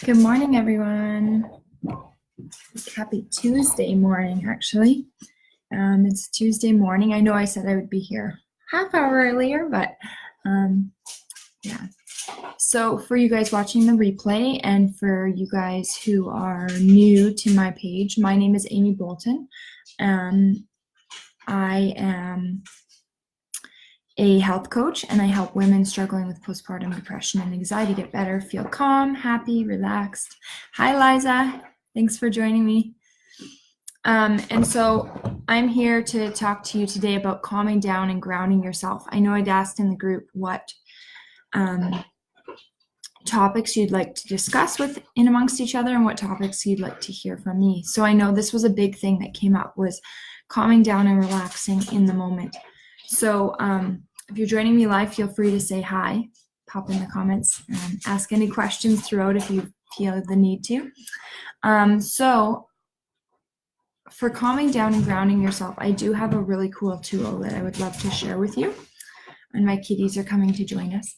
Good morning, everyone. Happy Tuesday morning, actually. It's Tuesday morning. I know I said I would be here half hour earlier, but yeah. So for you guys watching the replay and for you guys who are new to my page, my name is Amy Bolton. I am a health coach and I help women struggling with postpartum depression and anxiety get better, feel calm, happy, relaxed. Hi, Liza. Thanks for joining me. And so I'm here to talk to you today about calming down and grounding yourself. I know I'd asked in the group what topics you'd like to discuss with in amongst each other and what topics you'd like to hear from me. So I know this was a big thing that came up, was calming down and relaxing in the moment. So if you're joining me live, feel free to say hi, pop in the comments, and ask any questions throughout if you feel the need to. So for calming down and grounding yourself, I do have a really cool tool that I would love to share with you. And my kitties are coming to join us.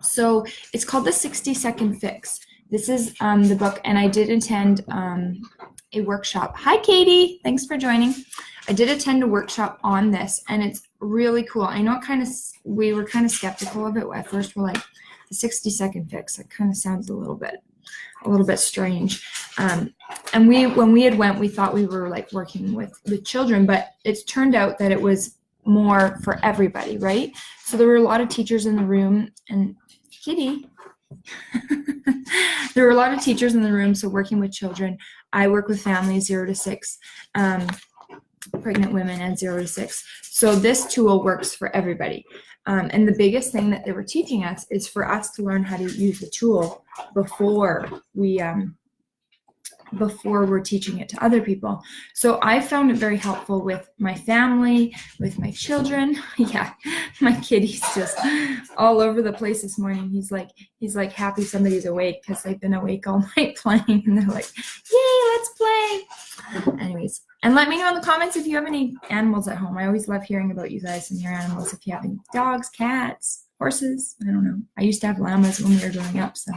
So it's called the 60-Second Fix. This is the book, and I did attend a workshop. Hi, Katie. Thanks for joining. I did attend a workshop on this, and it's really cool. I know we were kind of skeptical of it at first. We're like, the 60-second fix. It kind of sounds a little bit strange. And when we had went, we thought we were like working with children, but it's turned out that it was more for everybody, right? So there were a lot of teachers in the room, and Kitty. There were a lot of teachers in the room, so working with children. I work with families 0 to 6, pregnant women and 0 to 6. So this tool works for everybody. And the biggest thing that they were teaching us is for us to learn how to use the tool before we're teaching it to other people. So I found it very helpful with my family, with my children. Yeah, my kitty's just all over the place this morning. He's like happy somebody's awake because they've been awake all night playing, and they're like, yay, let's play. Anyways, and let me know in the comments if you have any animals at home. I always love hearing about you guys and your animals. If you have any dogs, cats, horses, I don't know. I used to have llamas when we were growing up, so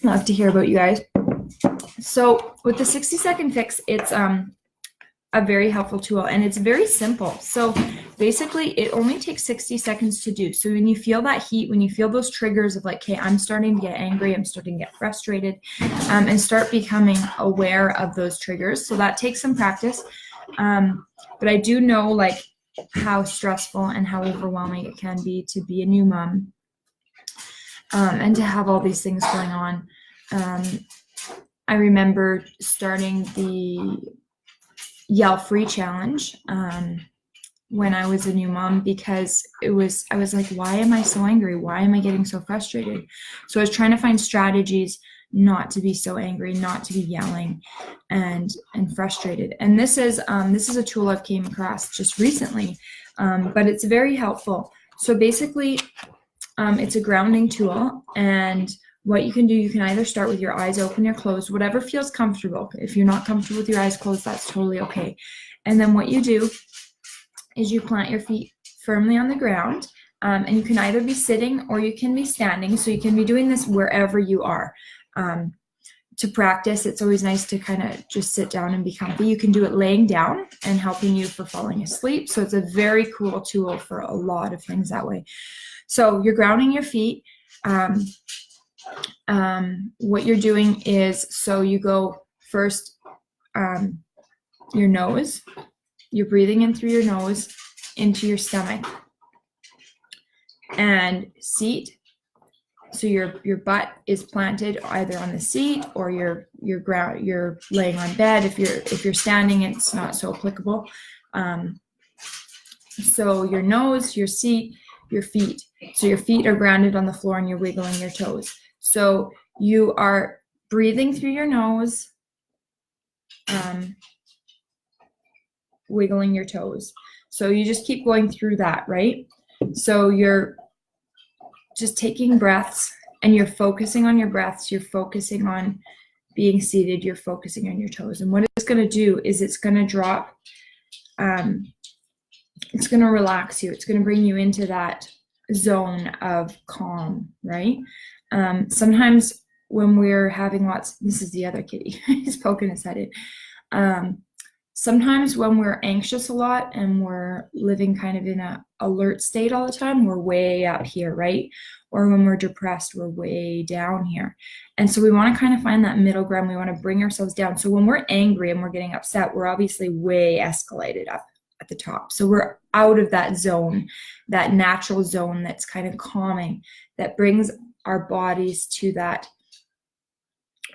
love to hear about you guys. So with the 60-second fix, it's a very helpful tool, and it's very simple. So basically it only takes 60 seconds to do. So when you feel that heat, when you feel those triggers of like, okay, I'm starting to get angry, I'm starting to get frustrated, and start becoming aware of those triggers. So that takes some practice. But I do know like how stressful and how overwhelming it can be to be a new mom. And to have all these things going on. I remember starting the Yell Free Challenge when I was a new mom, because I was like, why am I so angry? Why am I getting so frustrated? So I was trying to find strategies not to be so angry, not to be yelling and frustrated. And this is a tool I've came across just recently, but it's very helpful. So basically, it's a grounding tool, and what you can do, you can either start with your eyes open or closed, whatever feels comfortable. If you're not comfortable with your eyes closed, that's totally okay. And then what you do is you plant your feet firmly on the ground, and you can either be sitting or you can be standing. So you can be doing this wherever you are. To practice, it's always nice to kind of just sit down and be comfy. You can do it laying down and helping you for falling asleep. So it's a very cool tool for a lot of things that way. So you're grounding your feet. What you're doing is, so you go first, your nose, you're breathing in through your nose into your stomach, and seat. So your butt is planted either on the seat or you're laying on bed. If you're standing, it's not so applicable. So your nose, your seat, your feet. So your feet are grounded on the floor and you're wiggling your toes. So you are breathing through your nose, wiggling your toes. So you just keep going through that, right? So you're just taking breaths and you're focusing on your breaths. You're focusing on being seated. You're focusing on your toes. And what it's going to do is it's going to drop, it's going to relax you. It's going to bring you into that zone of calm, right? Sometimes when we're having this is the other kitty, he's poking his head in. Sometimes when we're anxious a lot and we're living kind of in a alert state all the time, we're way up here, right? Or when we're depressed, we're way down here. And so we want to kind of find that middle ground. We want to bring ourselves down. So when we're angry and we're getting upset, we're obviously way escalated up at the top. So we're out of that zone, that natural zone that's kind of calming, that brings our bodies to that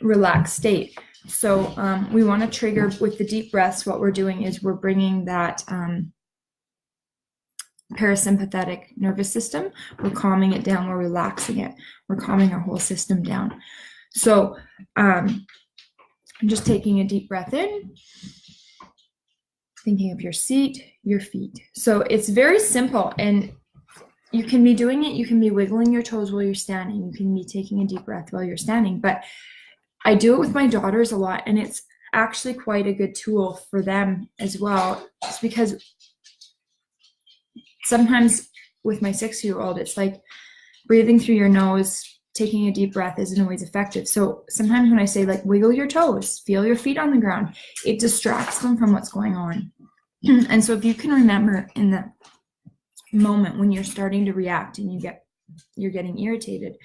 relaxed state. So we want to trigger with the deep breaths. What we're doing is we're bringing that parasympathetic nervous system. We're calming it down. We're relaxing it. We're calming our whole system down. So I'm just taking a deep breath in, thinking of your seat, your feet. So it's very simple, and you can be doing it. You can be wiggling your toes while you're standing. You can be taking a deep breath while you're standing. But I do it with my daughters a lot, and it's actually quite a good tool for them as well. Just because sometimes with my 6-year-old, it's like breathing through your nose, taking a deep breath isn't always effective. So sometimes when I say like wiggle your toes, feel your feet on the ground, it distracts them from what's going on. And so if you can remember in the moment when you're starting to react and you're getting irritated,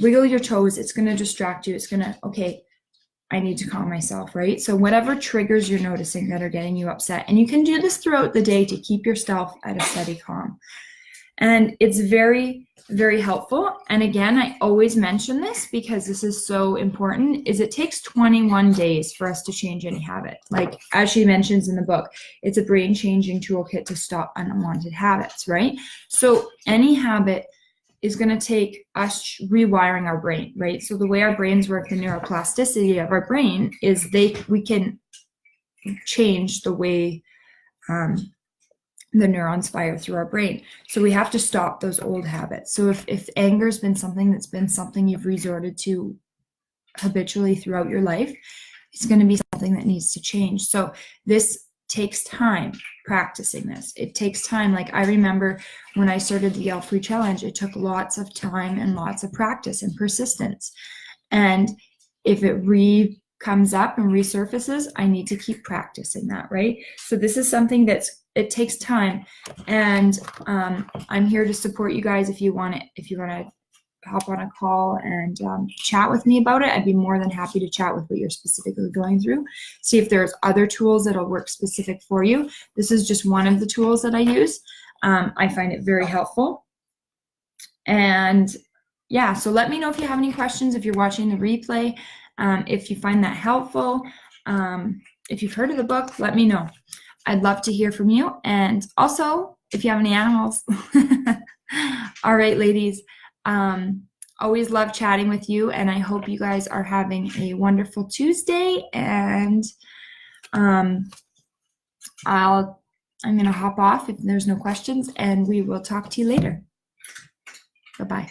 wiggle your toes, it's going to distract you. It's going to, okay, I need to calm myself, right? So whatever triggers you're noticing that are getting you upset, and you can do this throughout the day to keep yourself at a steady calm. And it's very, very helpful. And again, I always mention this because this is so important, is it takes 21 days for us to change any habit. Like, as she mentions in the book, it's a brain-changing toolkit to stop unwanted habits, right? So any habit is going to take us rewiring our brain, right? So the way our brains work, the neuroplasticity of our brain is we can change the way the neurons fire through our brain. So we have to stop those old habits. So if anger has been something you've resorted to habitually throughout your life, it's going to be something that needs to change. So this takes time practicing this. It takes time. Like, I remember when I started the Yell Free Challenge, it took lots of time and lots of practice and persistence. And if it comes up and resurfaces, I need to keep practicing that, right? So this is something it takes time. And I'm here to support you guys if you want to hop on a call and chat with me about it. I'd be more than happy to chat with what you're specifically going through. See if there's other tools that'll work specific for you. This is just one of the tools that I use. I find it very helpful. And yeah, so let me know if you have any questions, if you're watching the replay, if you find that helpful. If you've heard of the book, let me know. I'd love to hear from you. And also, if you have any animals. All right, ladies. Always love chatting with you, and I hope you guys are having a wonderful Tuesday. And I'm going to hop off if there's no questions, and we will talk to you later. Bye-bye.